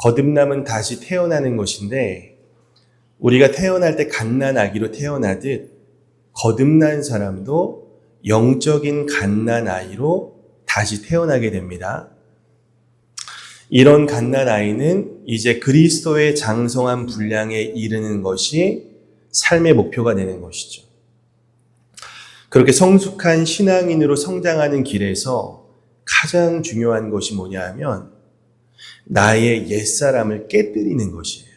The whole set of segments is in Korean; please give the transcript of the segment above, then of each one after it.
거듭남은 다시 태어나는 것인데 우리가 태어날 때 갓난 아기로 태어나듯 거듭난 사람도 영적인 갓난 아이로 다시 태어나게 됩니다. 이런 갓난 아이는 이제 그리스도의 장성한 분량에 이르는 것이 삶의 목표가 되는 것이죠. 그렇게 성숙한 신앙인으로 성장하는 길에서 가장 중요한 것이 뭐냐 하면 나의 옛사람을 깨뜨리는 것이에요.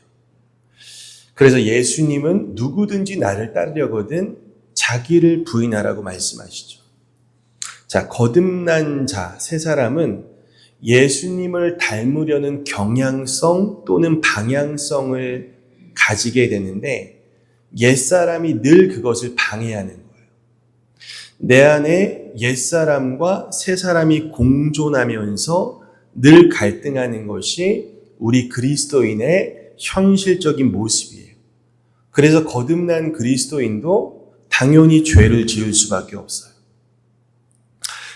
그래서 예수님은 누구든지 나를 따르려거든 자기를 부인하라고 말씀하시죠. 자, 거듭난 자, 새 사람은 예수님을 닮으려는 경향성 또는 방향성을 가지게 되는데 옛사람이 늘 그것을 방해하는 거예요. 내 안에 옛사람과 새사람이 공존하면서 늘 갈등하는 것이 우리 그리스도인의 현실적인 모습이에요. 그래서 거듭난 그리스도인도 당연히 죄를 지을 수밖에 없어요.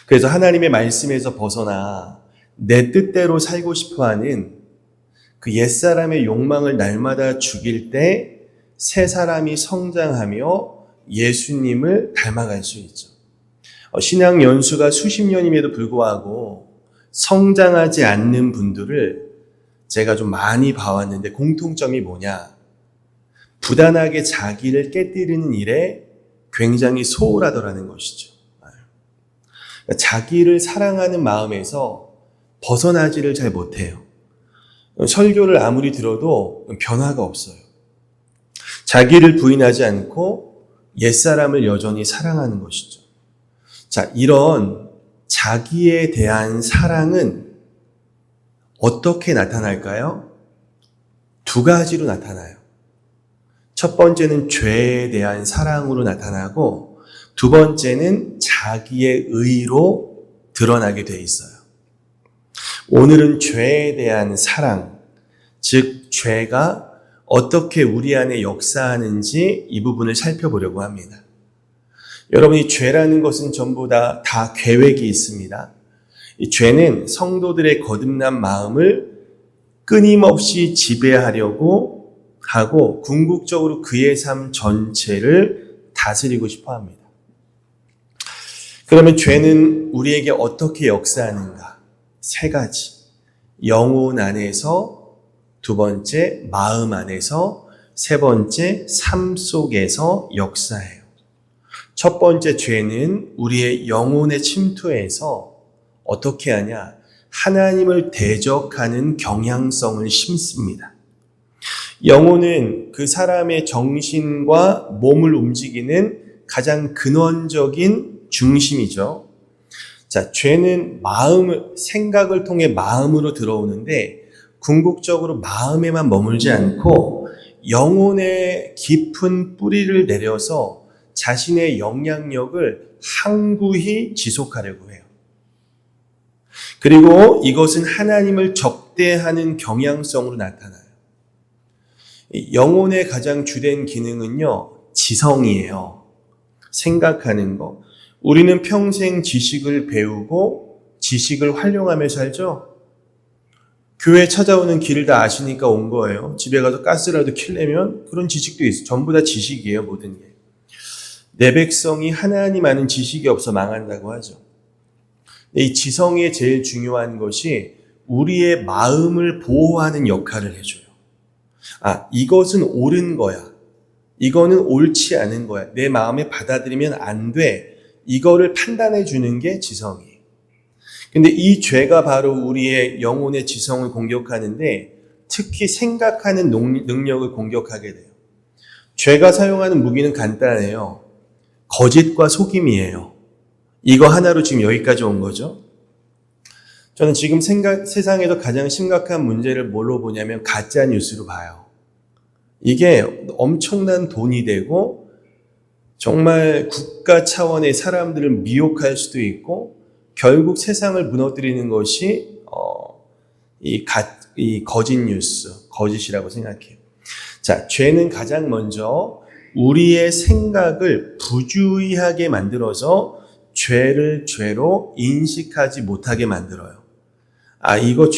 그래서 하나님의 말씀에서 벗어나 내 뜻대로 살고 싶어하는 그 옛사람의 욕망을 날마다 죽일 때 새 사람이 성장하며 예수님을 닮아갈 수 있죠. 신앙 연수가 수십 년임에도 불구하고 성장하지 않는 분들을 제가 좀 많이 봐왔는데 공통점이 뭐냐? 부단하게 자기를 깨뜨리는 일에 굉장히 소홀하더라는 것이죠. 자기를 사랑하는 마음에서 벗어나지를 잘 못해요. 설교를 아무리 들어도 변화가 없어요. 자기를 부인하지 않고 옛사람을 여전히 사랑하는 것이죠. 자, 이런 자기에 대한 사랑은 어떻게 나타날까요? 두 가지로 나타나요. 첫 번째는 죄에 대한 사랑으로 나타나고 두 번째는 자기의 의로 드러나게 돼 있어요. 오늘은 죄에 대한 사랑, 즉 죄가 어떻게 우리 안에 역사하는지 이 부분을 살펴보려고 합니다. 여러분이 죄라는 것은 전부 다 계획이 있습니다. 이 죄는 성도들의 거듭난 마음을 끊임없이 지배하려고 하고 궁극적으로 그의 삶 전체를 다스리고 싶어 합니다. 그러면 죄는 우리에게 어떻게 역사하는가? 세 가지. 영혼 안에서, 두 번째 마음 안에서, 세 번째 삶 속에서 역사해요. 첫 번째 죄는 우리의 영혼에 침투해서 어떻게 하냐? 하나님을 대적하는 경향성을 심습니다. 영혼은 그 사람의 정신과 몸을 움직이는 가장 근원적인 중심이죠. 자, 죄는 생각을 통해 마음으로 들어오는데 궁극적으로 마음에만 머물지 않고 영혼의 깊은 뿌리를 내려서 자신의 영향력을 항구히 지속하려고 해요. 그리고 이것은 하나님을 적대하는 경향성으로 나타나요. 영혼의 가장 주된 기능은요, 지성이에요. 생각하는 거. 우리는 평생 지식을 배우고 지식을 활용하며 살죠. 교회 찾아오는 길을 다 아시니까 온 거예요. 집에 가서 가스라도 켜려면 그런 지식도 있어요. 전부 다 지식이에요, 모든 게. 내 백성이 하나님 아는 지식이 없어 망한다고 하죠. 이 지성의 제일 중요한 것이 우리의 마음을 보호하는 역할을 해줘요. 이것은 옳은 거야. 이거는 옳지 않은 거야. 내 마음에 받아들이면 안 돼. 이거를 판단해 주는 게 지성이에요. 근데 이 죄가 바로 우리의 영혼의 지성을 공격하는데 특히 생각하는 능력을 공격하게 돼요. 죄가 사용하는 무기는 간단해요. 거짓과 속임이에요. 이거 하나로 지금 여기까지 온 거죠. 저는 지금 세상에서 가장 심각한 문제를 뭘로 보냐면 가짜 뉴스로 봐요. 이게 엄청난 돈이 되고 정말 국가 차원의 사람들을 미혹할 수도 있고 결국 세상을 무너뜨리는 것이 이 거짓 뉴스, 거짓이라고 생각해요. 자, 죄는 가장 먼저 우리의 생각을 부주의하게 만들어서 죄를 죄로 인식하지 못하게 만들어요. 이거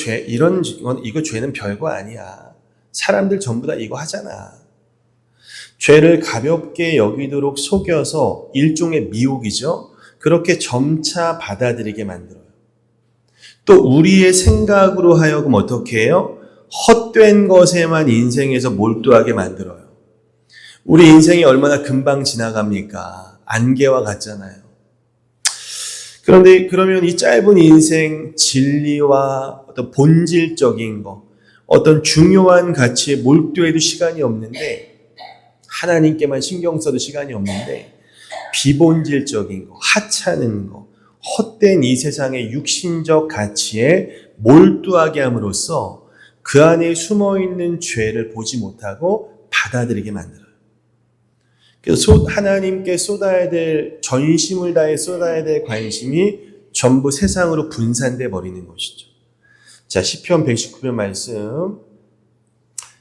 이거 죄는 별거 아니야. 사람들 전부 다 이거 하잖아. 죄를 가볍게 여기도록 속여서 일종의 미혹이죠. 그렇게 점차 받아들이게 만들어요. 또 우리의 생각으로 하여금 어떻게 해요? 헛된 것에만 인생에서 몰두하게 만들어요. 우리 인생이 얼마나 금방 지나갑니까? 안개와 같잖아요. 그런데 그러면 이 짧은 인생 진리와 어떤 본질적인 거, 어떤 중요한 가치에 몰두해도 시간이 없는데, 하나님께만 신경 써도 시간이 없는데, 비본질적인 거, 하찮은 거, 헛된 이 세상의 육신적 가치에 몰두하게 함으로써 그 안에 숨어있는 죄를 보지 못하고 받아들이게 만들어요. 그래서 하나님께 쏟아야 될, 전심을 다해 쏟아야 될 관심이 전부 세상으로 분산돼 버리는 것이죠. 자, 시편 119편 말씀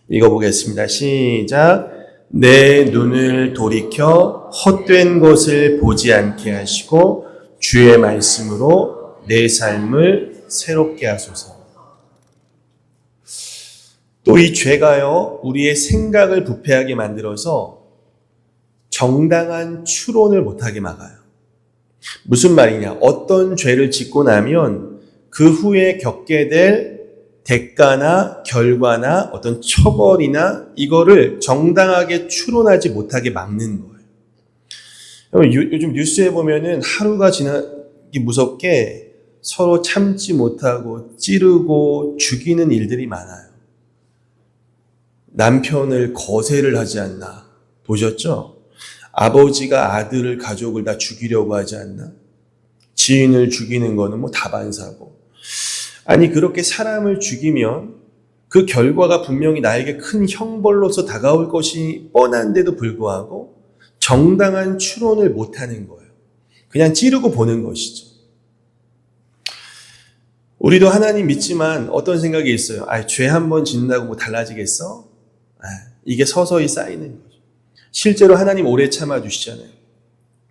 읽어보겠습니다. 시작. 내 눈을 돌이켜 헛된 것을 보지 않게 하시고 주의 말씀으로 내 삶을 새롭게 하소서. 또 이 죄가요, 우리의 생각을 부패하게 만들어서 정당한 추론을 못하게 막아요. 무슨 말이냐? 어떤 죄를 짓고 나면 그 후에 겪게 될 대가나 결과나 어떤 처벌이나 이거를 정당하게 추론하지 못하게 막는 거예요. 요즘 뉴스에 보면은 하루가 지나기 무섭게 서로 참지 못하고 찌르고 죽이는 일들이 많아요. 남편을 거세를 하지 않나 보셨죠? 아버지가 아들을, 가족을 다 죽이려고 하지 않나? 지인을 죽이는 거는 뭐 다반사고. 아니, 그렇게 사람을 죽이면 그 결과가 분명히 나에게 큰 형벌로서 다가올 것이 뻔한데도 불구하고 정당한 추론을 못하는 거예요. 그냥 찌르고 보는 것이죠. 우리도 하나님 믿지만 어떤 생각이 있어요. 죄 한 번 짓는다고 뭐 달라지겠어? 이게 서서히 쌓이는 거죠. 실제로 하나님 오래 참아주시잖아요.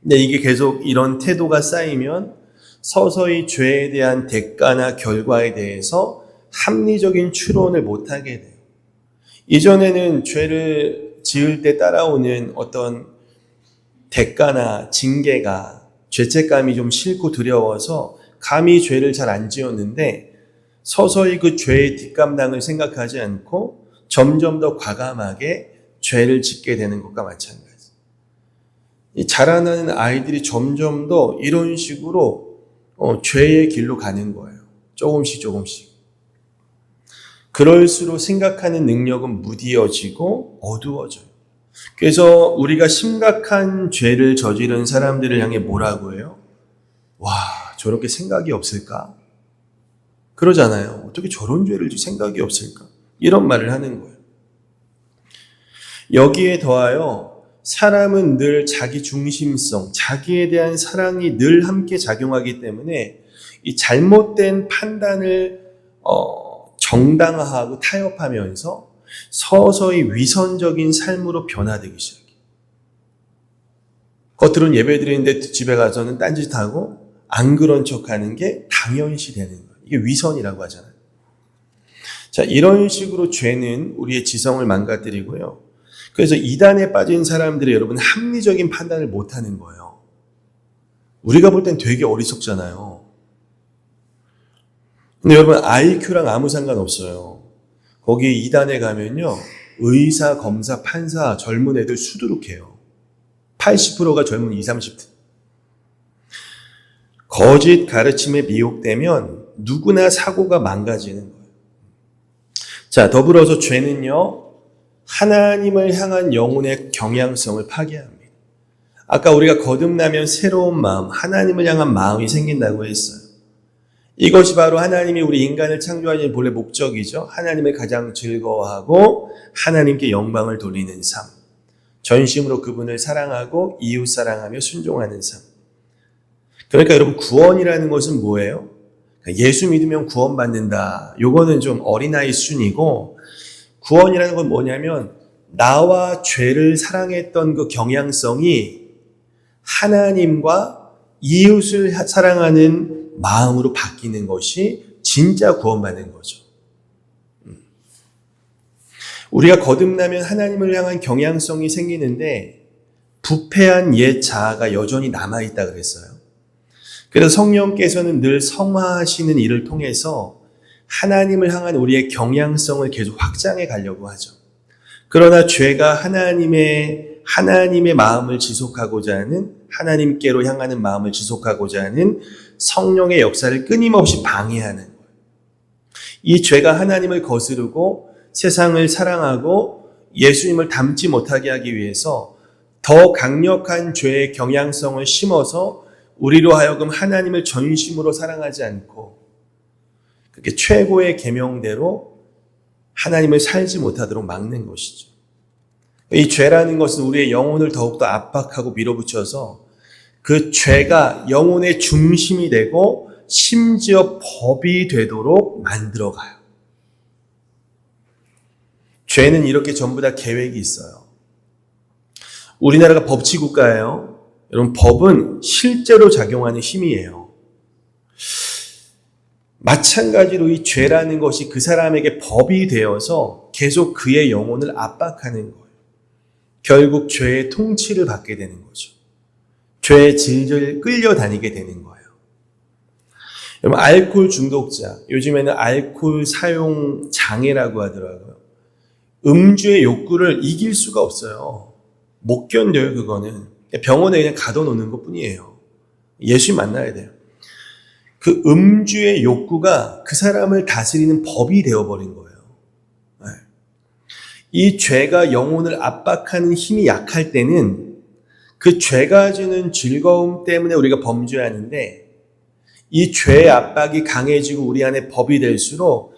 근데 이게 계속 이런 태도가 쌓이면 서서히 죄에 대한 대가나 결과에 대해서 합리적인 추론을 못하게 돼요. 이전에는 죄를 지을 때 따라오는 어떤 대가나 징계가 죄책감이 좀 싫고 두려워서 감히 죄를 잘 안 지었는데 서서히 그 죄의 뒷감당을 생각하지 않고 점점 더 과감하게 죄를 짓게 되는 것과 마찬가지. 이 자라나는 아이들이 점점 더 이런 식으로 죄의 길로 가는 거예요. 조금씩. 그럴수록 생각하는 능력은 무디어지고 어두워져요. 그래서 우리가 심각한 죄를 저지른 사람들을 향해 뭐라고 해요? 와, 저렇게 생각이 없을까? 그러잖아요. 어떻게 저런 죄를 생각이 없을까? 이런 말을 하는 거예요. 여기에 더하여 사람은 늘 자기 중심성, 자기에 대한 사랑이 늘 함께 작용하기 때문에 이 잘못된 판단을 정당화하고 타협하면서 서서히 위선적인 삶으로 변화되기 시작해요. 겉으로는 예배드리는데 집에 가서는 딴짓하고 안 그런 척하는 게 당연시 되는 거예요. 이게 위선이라고 하잖아요. 자, 이런 식으로 죄는 우리의 지성을 망가뜨리고요. 그래서 이단에 빠진 사람들이 여러분 합리적인 판단을 못하는 거예요. 우리가 볼 땐 되게 어리석잖아요. 근데 여러분 IQ랑 아무 상관없어요. 거기 이단에 가면요. 의사, 검사, 판사, 젊은 애들 수두룩해요. 80%가 젊은 20, 30대. 거짓 가르침에 미혹되면 누구나 사고가 망가지는 거예요. 자, 더불어서 죄는요. 하나님을 향한 영혼의 경향성을 파괴합니다. 아까 우리가 거듭나면 새로운 마음, 하나님을 향한 마음이 생긴다고 했어요. 이것이 바로 하나님이 우리 인간을 창조하신 본래 목적이죠. 하나님을 가장 즐거워하고 하나님께 영광을 돌리는 삶. 전심으로 그분을 사랑하고 이웃 사랑하며 순종하는 삶. 그러니까 여러분 구원이라는 것은 뭐예요? 예수 믿으면 구원받는다. 요거는 좀 어린아이 수준이고 구원이라는 건 뭐냐면 나와 죄를 사랑했던 그 경향성이 하나님과 이웃을 사랑하는 마음으로 바뀌는 것이 진짜 구원받는 거죠. 우리가 거듭나면 하나님을 향한 경향성이 생기는데 부패한 옛 자아가 여전히 남아있다 그랬어요. 그래서 성령께서는 늘 성화하시는 일을 통해서 하나님을 향한 우리의 경향성을 계속 확장해 가려고 하죠. 그러나 죄가 하나님의 마음을 지속하고자 하는, 하나님께로 향하는 마음을 지속하고자 하는 성령의 역사를 끊임없이 방해하는 거예요. 이 죄가 하나님을 거스르고 세상을 사랑하고 예수님을 닮지 못하게 하기 위해서 더 강력한 죄의 경향성을 심어서 우리로 하여금 하나님을 전심으로 사랑하지 않고 그렇게 최고의 계명대로 하나님을 살지 못하도록 막는 것이죠. 이 죄라는 것은 우리의 영혼을 더욱더 압박하고 밀어붙여서 그 죄가 영혼의 중심이 되고 심지어 법이 되도록 만들어가요. 죄는 이렇게 전부 다 계획이 있어요. 우리나라가 법치국가예요. 여러분, 법은 실제로 작용하는 힘이에요. 마찬가지로 이 죄라는 것이 그 사람에게 법이 되어서 계속 그의 영혼을 압박하는 거예요. 결국 죄의 통치를 받게 되는 거죠. 죄의 질질 끌려다니게 되는 거예요. 여러분, 알코올 중독자, 요즘에는 알코올 사용 장애라고 하더라고요. 음주의 욕구를 이길 수가 없어요. 못 견뎌요, 그거는. 병원에 그냥 가둬놓는 것 뿐이에요. 예수님 만나야 돼요. 그 음주의 욕구가 그 사람을 다스리는 법이 되어버린 거예요. 이 죄가 영혼을 압박하는 힘이 약할 때는 그 죄가 주는 즐거움 때문에 우리가 범죄하는데 이 죄의 압박이 강해지고 우리 안에 법이 될수록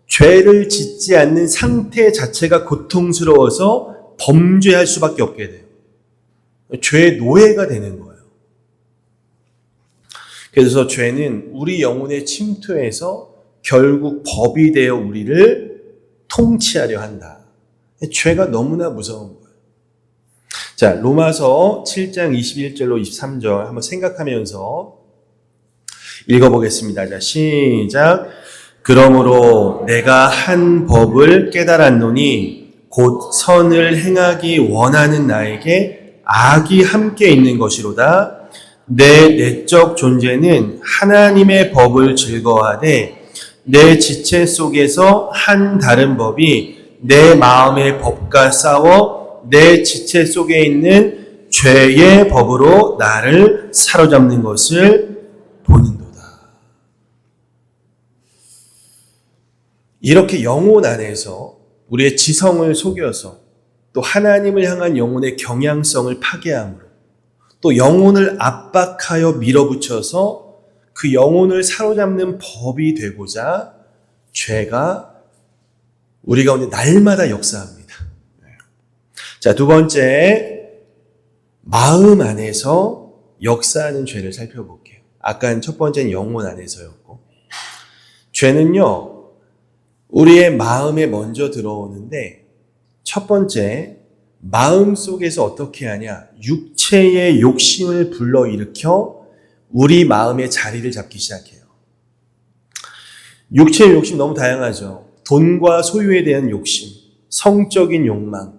죄를 짓지 않는 상태 자체가 고통스러워서 범죄할 수밖에 없게 돼요. 죄의 노예가 되는 거예요. 그래서 죄는 우리 영혼에 침투해서 결국 법이 되어 우리를 통치하려 한다. 죄가 너무나 무서운 거예요. 자, 로마서 7장 21절로 23절 한번 생각하면서 읽어보겠습니다. 자, 시작. 그러므로 내가 한 법을 깨달았노니 곧 선을 행하기 원하는 나에게 악이 함께 있는 것이로다. 내 내적 존재는 하나님의 법을 즐거워하되 내 지체 속에서 한 다른 법이 내 마음의 법과 싸워 내 지체 속에 있는 죄의 법으로 나를 사로잡는 것을 보는도다. 이렇게 영혼 안에서 우리의 지성을 속여서 또 하나님을 향한 영혼의 경향성을 파괴함으로 또 영혼을 압박하여 밀어붙여서 그 영혼을 사로잡는 법이 되고자 죄가 우리 가운데 날마다 역사합니다. 자, 두 번째, 마음 안에서 역사하는 죄를 살펴볼게요. 아까는 첫 번째는 영혼 안에서였고, 죄는요, 우리의 마음에 먼저 들어오는데, 첫 번째, 마음 속에서 어떻게 하냐? 육체의 욕심을 불러일으켜 우리 마음의 자리를 잡기 시작해요. 육체의 욕심 너무 다양하죠. 돈과 소유에 대한 욕심, 성적인 욕망,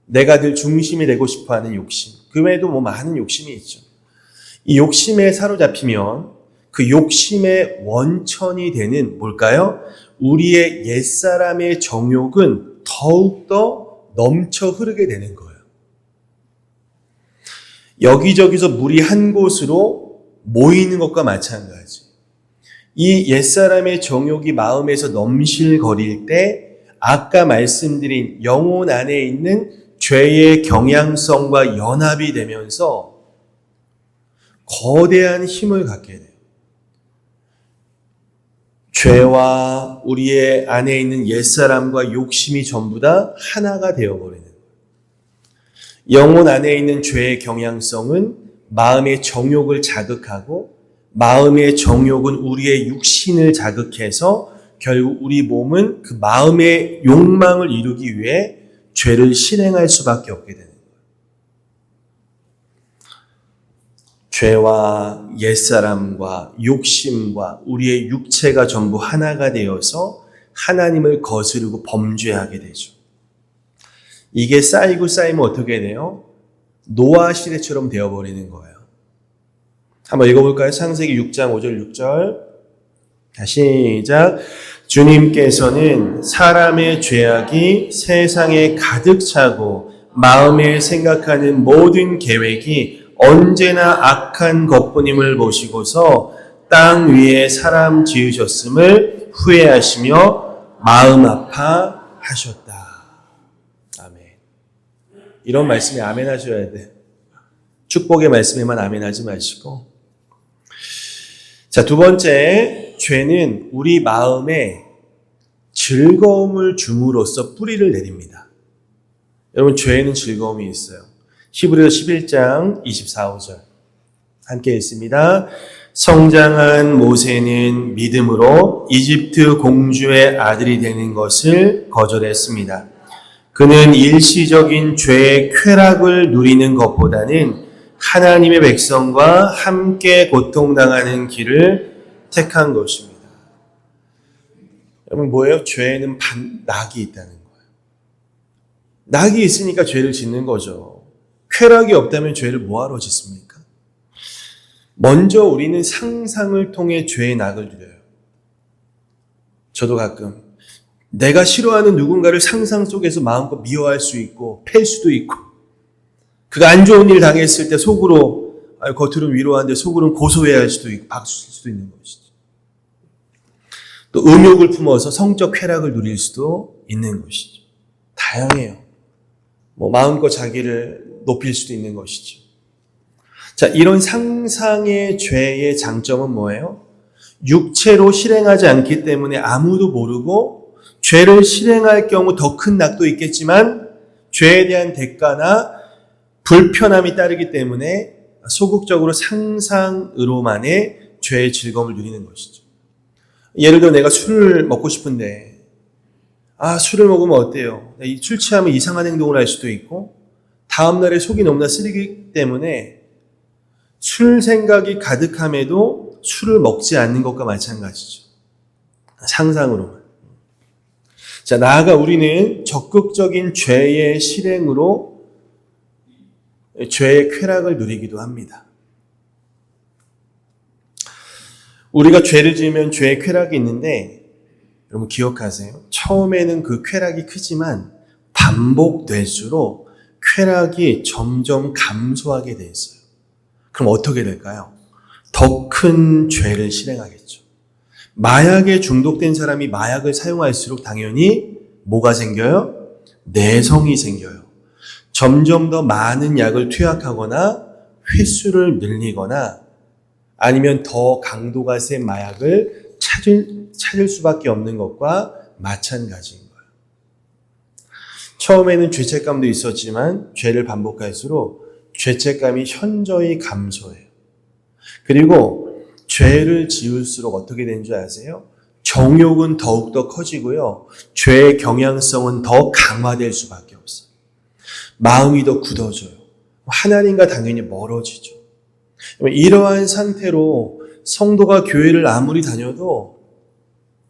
내가 늘 중심이 되고 싶어하는 욕심, 그 외에도 많은 욕심이 있죠. 이 욕심에 사로잡히면 그 욕심의 원천이 되는 뭘까요? 우리의 옛사람의 정욕은 더욱더 넘쳐 흐르게 되는 거예요. 여기저기서 물이 한 곳으로 모이는 것과 마찬가지. 이 옛사람의 정욕이 마음에서 넘실거릴 때 아까 말씀드린 영혼 안에 있는 죄의 경향성과 연합이 되면서 거대한 힘을 갖게 돼요. 죄와 우리의 안에 있는 옛사람과 욕심이 전부 다 하나가 되어버리는 거예요. 영혼 안에 있는 죄의 경향성은 마음의 정욕을 자극하고 마음의 정욕은 우리의 육신을 자극해서 결국 우리 몸은 그 마음의 욕망을 이루기 위해 죄를 실행할 수밖에 없게 되는 거예요. 죄와 옛사람과 욕심과 우리의 육체가 전부 하나가 되어서 하나님을 거스르고 범죄하게 되죠. 이게 쌓이고 쌓이면 어떻게 돼요? 노아 시대처럼 되어버리는 거예요. 한번 읽어볼까요? 창세기 6장 5절 6절. 시작. 주님께서는 사람의 죄악이 세상에 가득 차고 마음에 생각하는 모든 계획이 언제나 악한 것뿐임을 보시고서 땅 위에 사람 지으셨음을 후회하시며 마음 아파하셨다. 아멘. 이런 말씀에 아멘 하셔야 돼요. 축복의 말씀에만 아멘 하지 마시고. 자, 두 번째, 죄는 우리 마음에 즐거움을 줌으로써 뿌리를 내립니다. 여러분, 죄에는 즐거움이 있어요. 히브리서 11장 24절 함께 읽습니다. 성장한 모세는 믿음으로 이집트 공주의 아들이 되는 것을 거절했습니다. 그는 일시적인 죄의 쾌락을 누리는 것보다는 하나님의 백성과 함께 고통당하는 길을 택한 것입니다. 여러분, 뭐예요? 죄에는 낙이 있다는 거예요. 낙이 있으니까 죄를 짓는 거죠. 쾌락이 없다면 죄를 뭐하러 짓습니까? 먼저 우리는 상상을 통해 죄의 낙을 누려요. 저도 가끔 내가 싫어하는 누군가를 상상 속에서 마음껏 미워할 수 있고 팰 수도 있고, 그가 안 좋은 일 당했을 때 속으로, 겉으로는 위로하는데 속으로는 고소해할 수도 있고 박수 칠 수도 있는 것이죠. 또 음욕을 품어서 성적 쾌락을 누릴 수도 있는 것이죠. 다양해요. 마음껏 자기를 높일 수도 있는 것이죠. 자, 이런 상상의 죄의 장점은 뭐예요? 육체로 실행하지 않기 때문에 아무도 모르고, 죄를 실행할 경우 더 큰 낙도 있겠지만 죄에 대한 대가나 불편함이 따르기 때문에 소극적으로 상상으로만의 죄의 즐거움을 누리는 것이죠. 예를 들어 내가 술을 먹고 싶은데, 술을 먹으면 어때요? 술 취하면 이상한 행동을 할 수도 있고, 다음날에 속이 너무나 쓰리기 때문에 술 생각이 가득함에도 술을 먹지 않는 것과 마찬가지죠. 상상으로만. 자, 나아가 우리는 적극적인 죄의 실행으로 죄의 쾌락을 누리기도 합니다. 우리가 죄를 지으면 죄의 쾌락이 있는데, 여러분 기억하세요. 처음에는 그 쾌락이 크지만 반복될수록 쾌락이 점점 감소하게 돼 있어요. 그럼 어떻게 될까요? 더 큰 죄를 실행하겠죠. 마약에 중독된 사람이 마약을 사용할수록 당연히 뭐가 생겨요? 내성이 생겨요. 점점 더 많은 약을 투약하거나 횟수를 늘리거나 아니면 더 강도가 센 마약을 찾을 수밖에 없는 것과 마찬가지인 거예요. 처음에는 죄책감도 있었지만 죄를 반복할수록 죄책감이 현저히 감소해요. 그리고 죄를 지을수록 어떻게 되는 줄 아세요? 정욕은 더욱더 커지고요. 죄의 경향성은 더 강화될 수밖에 없어요. 마음이 더 굳어져요. 하나님과 당연히 멀어지죠. 이러한 상태로 성도가 교회를 아무리 다녀도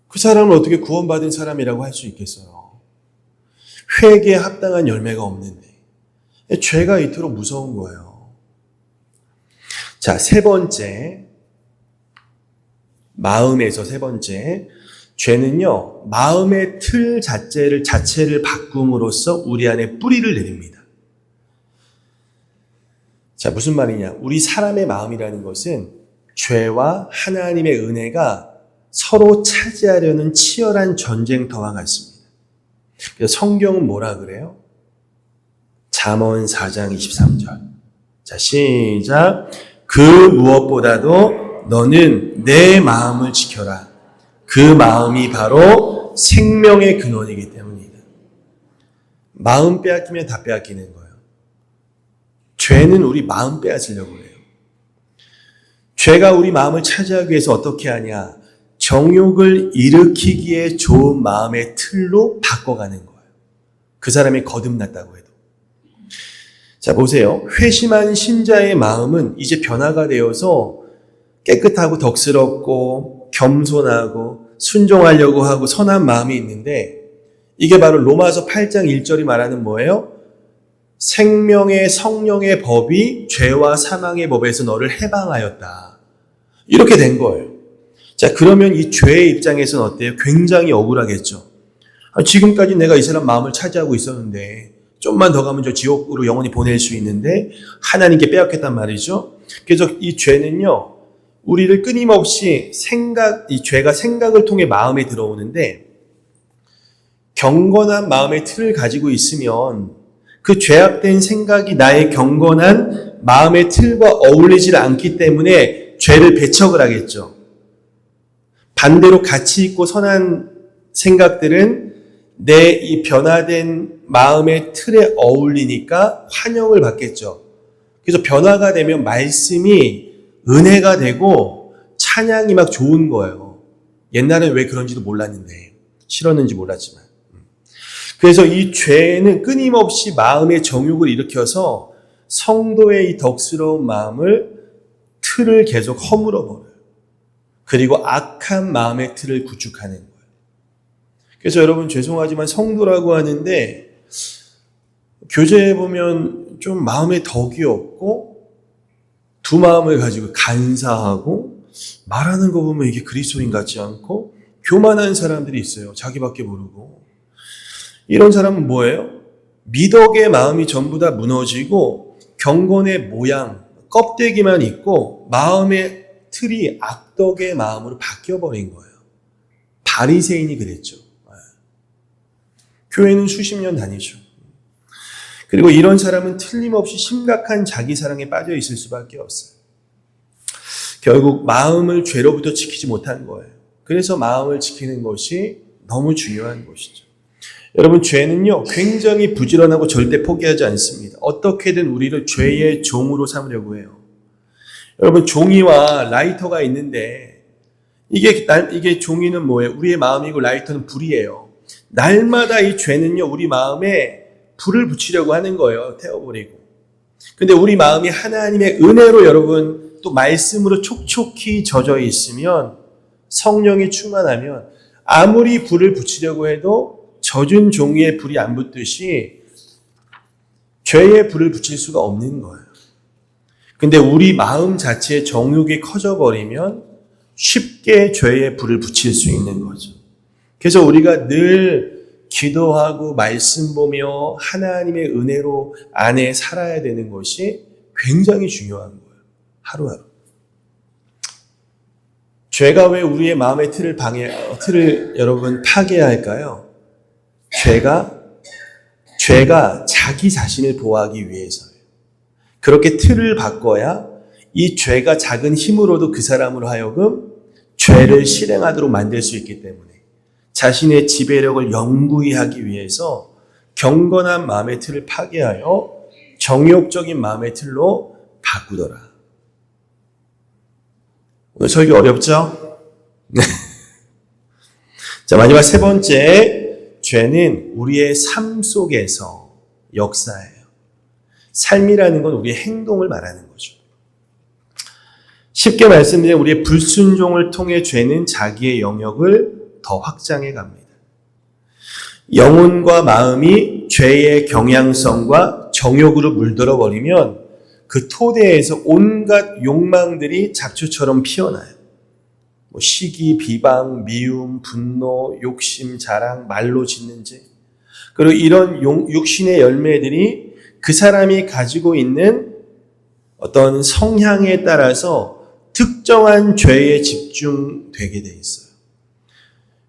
그 사람을 어떻게 구원받은 사람이라고 할 수 있겠어요? 회개에 합당한 열매가 없는데. 죄가 이토록 무서운 거예요. 자, 세 번째. 마음에서 세 번째. 죄는요, 마음의 틀 자체를 바꿈으로써 우리 안에 뿌리를 내립니다. 자, 무슨 말이냐? 우리 사람의 마음이라는 것은 죄와 하나님의 은혜가 서로 차지하려는 치열한 전쟁터와 같습니다. 그래서 성경은 뭐라 그래요? 잠언 4장 23절. 자, 시작. 그 무엇보다도 너는 내 마음을 지켜라. 그 마음이 바로 생명의 근원이기 때문이다. 마음 빼앗기면 다 빼앗기는 거예요. 죄는 우리 마음 빼앗으려고 해요. 죄가 우리 마음을 차지하기 위해서 어떻게 하냐? 정욕을 일으키기에 좋은 마음의 틀로 바꿔가는 거예요. 그 사람이 거듭났다고 해도. 자, 보세요. 회심한 신자의 마음은 이제 변화가 되어서 깨끗하고 덕스럽고 겸손하고 순종하려고 하고 선한 마음이 있는데, 이게 바로 로마서 8장 1절이 말하는 뭐예요? 생명의 성령의 법이 죄와 사망의 법에서 너를 해방하였다. 이렇게 된 거예요. 자, 그러면 이 죄의 입장에서는 어때요? 굉장히 억울하겠죠. 지금까지 내가 이 사람 마음을 차지하고 있었는데 좀만 더 가면 저 지옥으로 영원히 보낼 수 있는데 하나님께 빼앗겼단 말이죠. 그래서 이 죄는요, 우리를 끊임없이 이 죄가 생각을 통해 마음에 들어오는데, 경건한 마음의 틀을 가지고 있으면 그 죄악된 생각이 나의 경건한 마음의 틀과 어울리지 않기 때문에 죄를 배척을 하겠죠. 반대로 가치 있고 선한 생각들은 내 이 변화된 마음의 틀에 어울리니까 환영을 받겠죠. 그래서 변화가 되면 말씀이 은혜가 되고 찬양이 막 좋은 거예요. 옛날엔 왜 그런지도 몰랐는데, 싫었는지 몰랐지만. 그래서 이 죄는 끊임없이 마음의 정욕을 일으켜서 성도의 이 덕스러운 마음을 틀을 계속 허물어 버려요. 그리고 악한 마음의 틀을 구축하는 거예요. 그래서 여러분, 죄송하지만 성도라고 하는데 교제해 보면 좀 마음에 덕이 없고 두 마음을 가지고 간사하고 말하는 거 보면 이게 그리스도인 같지 않고 교만한 사람들이 있어요. 자기밖에 모르고. 이런 사람은 뭐예요? 미덕의 마음이 전부 다 무너지고 경건의 모양, 껍데기만 있고 마음의 틀이 악덕의 마음으로 바뀌어버린 거예요. 바리새인이 그랬죠. 교회는 수십 년 다니죠. 그리고 이런 사람은 틀림없이 심각한 자기 사랑에 빠져 있을 수밖에 없어요. 결국 마음을 죄로부터 지키지 못한 거예요. 그래서 마음을 지키는 것이 너무 중요한 것이죠. 여러분, 죄는요, 굉장히 부지런하고 절대 포기하지 않습니다. 어떻게든 우리를 죄의 종으로 삼으려고 해요. 여러분, 종이와 라이터가 있는데 이게 종이는 뭐예요? 우리의 마음이고 라이터는 불이에요. 날마다 이 죄는요, 우리 마음에 불을 붙이려고 하는 거예요. 태워버리고. 근데 우리 마음이 하나님의 은혜로 여러분 또 말씀으로 촉촉히 젖어 있으면, 성령이 충만하면 아무리 불을 붙이려고 해도 젖은 종이에 불이 안 붙듯이 죄에 불을 붙일 수가 없는 거예요. 근데 우리 마음 자체의 정욕이 커져버리면 쉽게 죄에 불을 붙일 수 있는 거죠. 그래서 우리가 늘 기도하고 말씀 보며 하나님의 은혜로 안에 살아야 되는 것이 굉장히 중요한 거예요. 하루하루. 죄가 왜 우리의 마음의 틀을 여러분 파괴할까요? 죄가 자기 자신을 보호하기 위해서예요. 그렇게 틀을 바꿔야 이 죄가 작은 힘으로도 그 사람으로 하여금 죄를 실행하도록 만들 수 있기 때문에, 자신의 지배력을 영구히 하기 위해서 경건한 마음의 틀을 파괴하여 정욕적인 마음의 틀로 바꾸더라. 오늘 설교 어렵죠? 자, 마지막 세 번째, 죄는 우리의 삶 속에서 역사예요. 삶이라는 건 우리의 행동을 말하는 거죠. 쉽게 말씀드리면 우리의 불순종을 통해 죄는 자기의 영역을 더 확장해 갑니다. 영혼과 마음이 죄의 경향성과 정욕으로 물들어 버리면 그 토대에서 온갖 욕망들이 잡초처럼 피어나요. 시기, 비방, 미움, 분노, 욕심, 자랑, 말로 짓는 죄. 그리고 이런 육신의 열매들이 그 사람이 가지고 있는 어떤 성향에 따라서 특정한 죄에 집중되게 돼 있어요.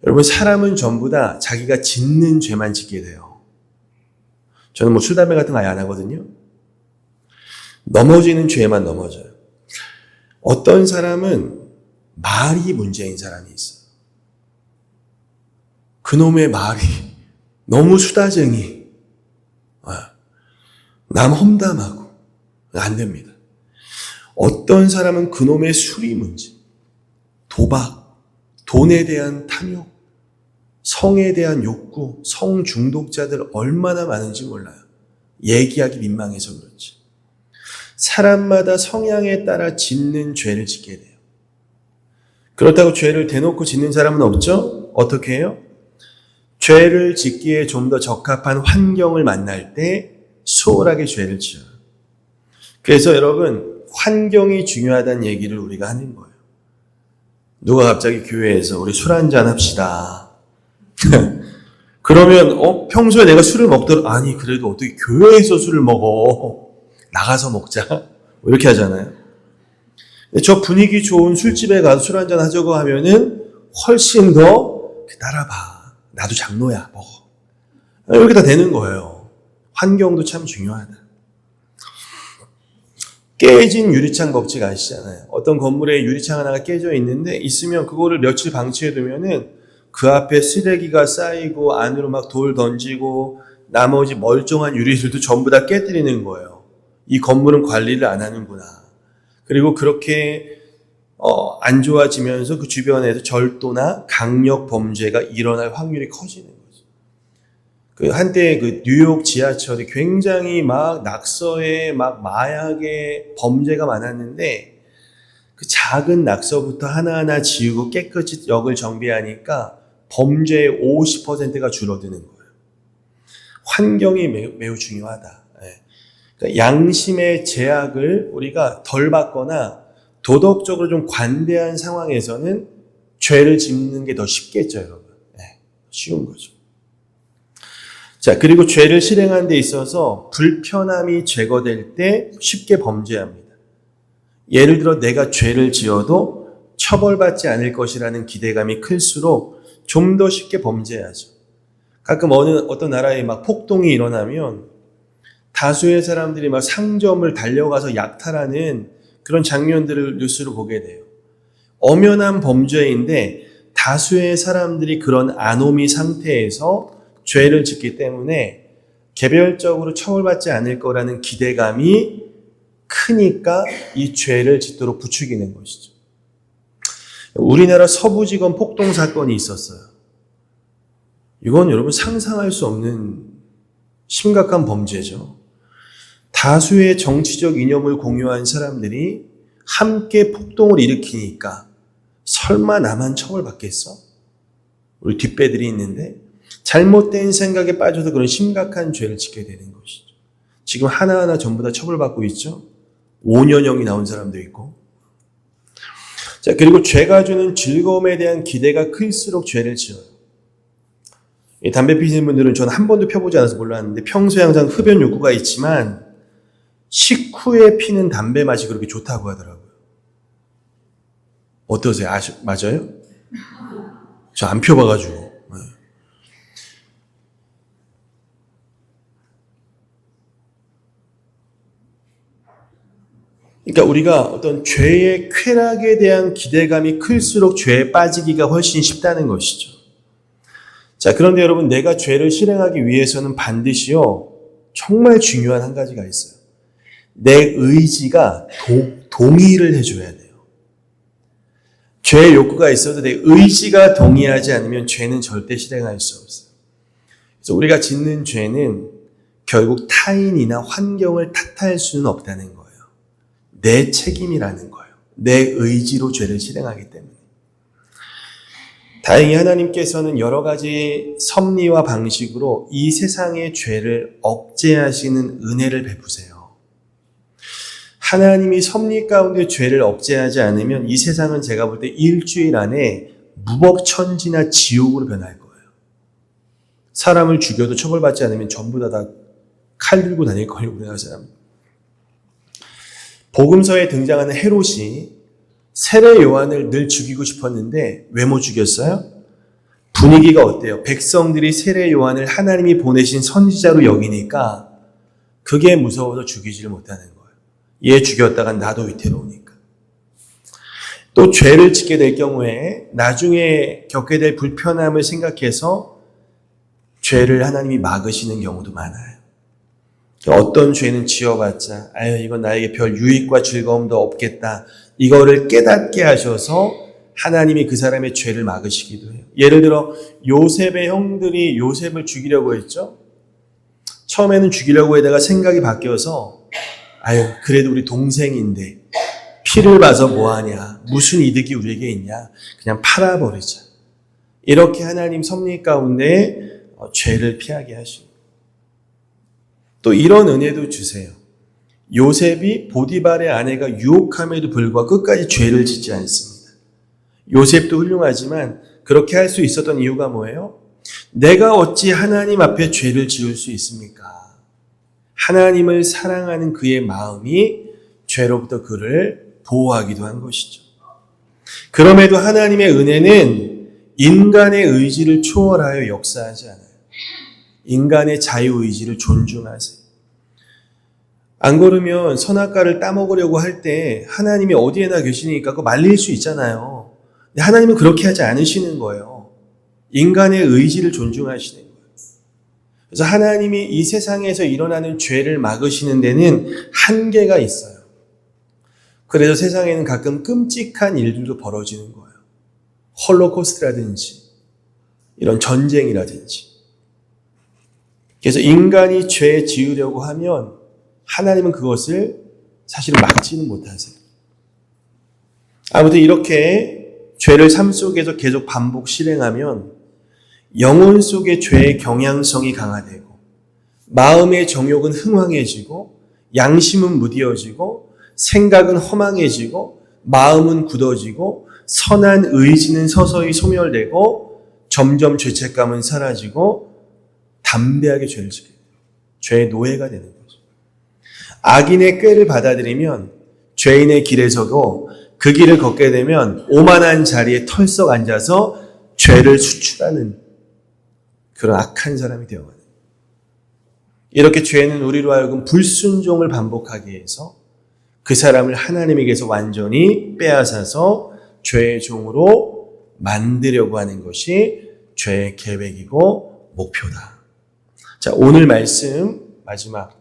여러분, 사람은 전부 다 자기가 짓는 죄만 짓게 돼요. 저는 술, 담배 같은 거 아예 안 하거든요. 넘어지는 죄만 넘어져요. 어떤 사람은 말이 문제인 사람이 있어요. 그놈의 말이 너무 수다쟁이, 남 험담하고 안 됩니다. 어떤 사람은 그놈의 술이 문제, 도박, 돈에 대한 탐욕, 성에 대한 욕구, 성 중독자들 얼마나 많은지 몰라요. 얘기하기 민망해서 그렇지. 사람마다 성향에 따라 짓는 죄를 짓게 돼요. 그렇다고 죄를 대놓고 짓는 사람은 없죠? 어떻게 해요? 죄를 짓기에 좀 더 적합한 환경을 만날 때 수월하게 죄를 지어요. 그래서 여러분, 환경이 중요하다는 얘기를 우리가 하는 거예요. 누가 갑자기 교회에서 우리 술 한잔 합시다. 그러면 평소에 내가 술을 먹더라도 아니 그래도 어떻게 교회에서 술을 먹어. 나가서 먹자. 이렇게 하잖아요. 저 분위기 좋은 술집에 가서 술 한잔 하자고 하면은 훨씬 더 따라봐. 나도 장로야. 먹어. 이렇게 다 되는 거예요. 환경도 참 중요하다. 깨진 유리창 법칙 아시잖아요. 어떤 건물에 유리창 하나가 깨져 있는데 있으면 그거를 며칠 방치해 두면은 그 앞에 쓰레기가 쌓이고 안으로 막 돌 던지고 나머지 멀쩡한 유리들도 전부 다 깨뜨리는 거예요. 이 건물은 관리를 안 하는구나. 그리고 그렇게 안 좋아지면서 그 주변에서 절도나 강력 범죄가 일어날 확률이 커지는 거죠. 그 한때 그 뉴욕 지하철이 굉장히 막 낙서에 막 마약의 범죄가 많았는데 그 작은 낙서부터 하나하나 지우고 깨끗이 역을 정비하니까 범죄의 50%가 줄어드는 거예요. 환경이 매우 중요하다. 그러니까 양심의 제약을 우리가 덜 받거나 도덕적으로 좀 관대한 상황에서는 죄를 짓는 게 더 쉽겠죠, 여러분. 쉬운 거죠. 자, 그리고 죄를 실행하는 데 있어서 불편함이 제거될 때 쉽게 범죄합니다. 예를 들어 내가 죄를 지어도 처벌받지 않을 것이라는 기대감이 클수록 좀 더 쉽게 범죄하죠. 가끔 어떤 나라에 막 폭동이 일어나면 다수의 사람들이 막 상점을 달려가서 약탈하는 그런 장면들을 뉴스로 보게 돼요. 엄연한 범죄인데 다수의 사람들이 그런 아노미 상태에서 죄를 짓기 때문에 개별적으로 처벌받지 않을 거라는 기대감이 크니까 이 죄를 짓도록 부추기는 것이죠. 우리나라 서부지검 폭동 사건이 있었어요. 이건 여러분 상상할 수 없는 심각한 범죄죠. 다수의 정치적 이념을 공유한 사람들이 함께 폭동을 일으키니까 설마 나만 처벌받겠어? 우리 뒷배들이 있는데 잘못된 생각에 빠져서 그런 심각한 죄를 짓게 되는 것이죠. 지금 하나하나 전부 다 처벌받고 있죠. 5년형이 나온 사람도 있고. 자, 그리고 죄가 주는 즐거움에 대한 기대가 클수록 죄를 지어요. 담배 피시는 분들은 저는 한 번도 펴보지 않아서 몰랐는데 평소에 항상 흡연 욕구가 있지만 식후에 피는 담배 맛이 그렇게 좋다고 하더라고요. 어떠세요? 맞아요? 저 안 펴봐가지고. 그러니까 우리가 어떤 죄의 쾌락에 대한 기대감이 클수록 죄에 빠지기가 훨씬 쉽다는 것이죠. 자, 그런데 여러분, 내가 죄를 실행하기 위해서는 반드시요, 정말 중요한 한 가지가 있어요. 내 의지가 동의를 해줘야 돼요. 죄의 욕구가 있어도 내 의지가 동의하지 않으면 죄는 절대 실행할 수 없어요. 그래서 우리가 짓는 죄는 결국 타인이나 환경을 탓할 수는 없다는 거예요. 내 책임이라는 거예요. 내 의지로 죄를 실행하기 때문에. 다행히 하나님께서는 여러 가지 섭리와 방식으로 이 세상의 죄를 억제하시는 은혜를 베푸세요. 하나님이 섭리 가운데 죄를 억제하지 않으면 이 세상은 제가 볼 때 일주일 안에 무법천지나 지옥으로 변할 거예요. 사람을 죽여도 처벌받지 않으면 전부 다 칼 들고 다닐 거예요, 우리나라 사람. 복음서에 등장하는 헤롯이 세례 요한을 늘 죽이고 싶었는데 왜 못 죽였어요? 분위기가 어때요? 백성들이 세례 요한을 하나님이 보내신 선지자로 여기니까 그게 무서워서 죽이지를 못하는 거예요. 얘 죽였다간 나도 위태로우니까. 또 죄를 짓게 될 경우에 나중에 겪게 될 불편함을 생각해서 죄를 하나님이 막으시는 경우도 많아요. 어떤 죄는 지어봤자 이건 나에게 별 유익과 즐거움도 없겠다. 이거를 깨닫게 하셔서 하나님이 그 사람의 죄를 막으시기도 해요. 예를 들어 요셉의 형들이 요셉을 죽이려고 했죠. 처음에는 죽이려고 하다가 생각이 바뀌어서 아유 그래도 우리 동생인데 피를 봐서 뭐하냐, 무슨 이득이 우리에게 있냐, 그냥 팔아버리자. 이렇게 하나님 섭리 가운데 죄를 피하게 하시고, 또 이런 은혜도 주세요. 요셉이 보디발의 아내가 유혹함에도 불구하고 끝까지 죄를 짓지 않습니다. 요셉도 훌륭하지만 그렇게 할 수 있었던 이유가 뭐예요? 내가 어찌 하나님 앞에 죄를 지을 수 있습니까? 하나님을 사랑하는 그의 마음이 죄로부터 그를 보호하기도 한 것이죠. 그럼에도 하나님의 은혜는 인간의 의지를 초월하여 역사하지 않아요. 인간의 자유의지를 존중하세요. 안 그러면 선악과를 따먹으려고 할 때 하나님이 어디에나 계시니까 그거 말릴 수 있잖아요. 근데 하나님은 그렇게 하지 않으시는 거예요. 인간의 의지를 존중하시는 거예요. 그래서 하나님이 이 세상에서 일어나는 죄를 막으시는 데는 한계가 있어요. 그래서 세상에는 가끔 끔찍한 일들도 벌어지는 거예요. 홀로코스트라든지 이런 전쟁이라든지. 그래서 인간이 죄 지으려고 하면 하나님은 그것을 사실은 막지는 못하세요. 아무튼 이렇게 죄를 삶 속에서 계속 반복 실행하면 영혼 속의 죄의 경향성이 강화되고 마음의 정욕은 흥황해지고 양심은 무디어지고 생각은 허망해지고 마음은 굳어지고 선한 의지는 서서히 소멸되고 점점 죄책감은 사라지고 담대하게 죄를 지게 돼요. 죄의 노예가 되는 거죠. 악인의 꾀를 받아들이면 죄인의 길에 서고 그 길을 걷게 되면 오만한 자리에 털썩 앉아서 죄를 수출하는 그런 악한 사람이 되어가는 거예요. 이렇게 죄는 우리로 하여금 불순종을 반복하게 해서 그 사람을 하나님에게서 완전히 빼앗아서 죄의 종으로 만들려고 하는 것이 죄의 계획이고 목표다. 자, 오늘 말씀 마지막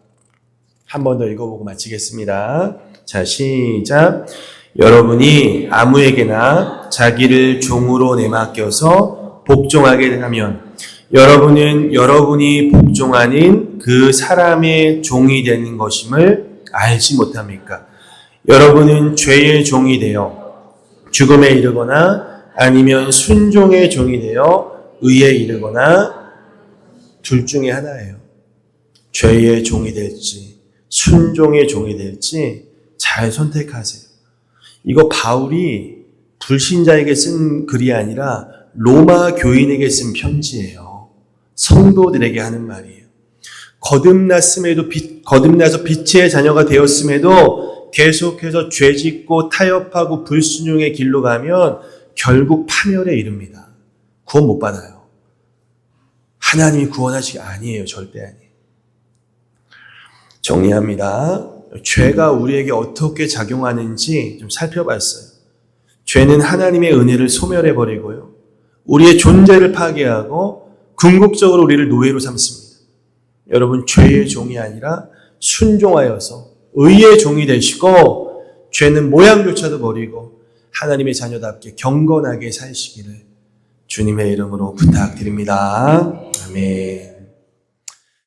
한 번 더 읽어보고 마치겠습니다. 자, 시작. 여러분이 아무에게나 자기를 종으로 내맡겨서 복종하게 하면 여러분은 여러분이 복종하는 그 사람의 종이 되는 것임을 알지 못합니까? 여러분은 죄의 종이 되어 죽음에 이르거나 아니면 순종의 종이 되어 의에 이르거나 둘 중에 하나예요. 죄의 종이 될지 순종의 종이 될지 잘 선택하세요. 이거 바울이 불신자에게 쓴 글이 아니라 로마 교인에게 쓴 편지예요. 성도들에게 하는 말이에요. 거듭나서 빛의 자녀가 되었음에도 계속해서 죄짓고 타협하고 불순종의 길로 가면 결국 파멸에 이릅니다. 구원 못 받아요. 하나님이 구원하시기 아니에요. 절대 아니에요. 정리합니다. 죄가 우리에게 어떻게 작용하는지 좀 살펴봤어요. 죄는 하나님의 은혜를 소멸해버리고요. 우리의 존재를 파괴하고 궁극적으로 우리를 노예로 삼습니다. 여러분, 죄의 종이 아니라 순종하여서 의의 종이 되시고 죄는 모양조차도 버리고 하나님의 자녀답게 경건하게 사시기를 주님의 이름으로 부탁드립니다. 아멘.